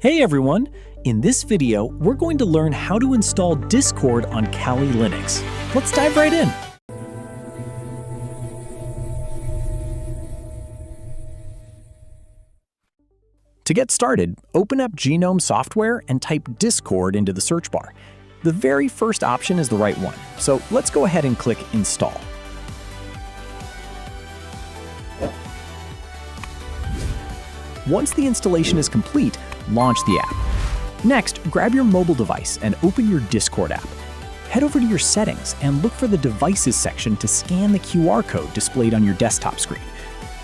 Hey everyone! In this video, we're going to learn how to install Discord on Kali Linux. Let's dive right in. To get started, open up GNOME Software and type Discord into the search bar. The very first option is the right one, so let's go ahead and click Install. Once the installation is complete, launch the app. Next, grab your mobile device and open your Discord app. Head over to your settings and look for the Devices section to scan the QR code displayed on your desktop screen.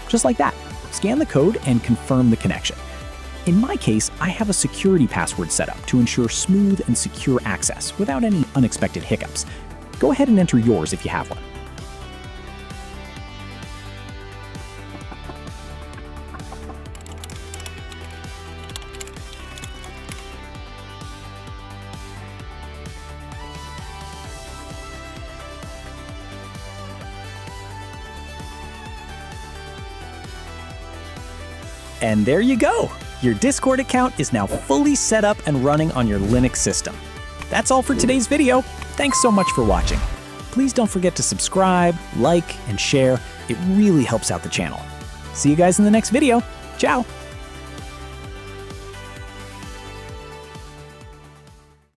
Just like that, scan the code and confirm the connection. In my case, I have a security password set up to ensure smooth and secure access without any unexpected hiccups. Go ahead and enter yours if you have one. And there you go! Your Discord account is now fully set up and running on your Linux system. That's all for today's video. Thanks so much for watching. Please don't forget to subscribe, like, and share. It really helps out the channel. See you guys in the next video. Ciao!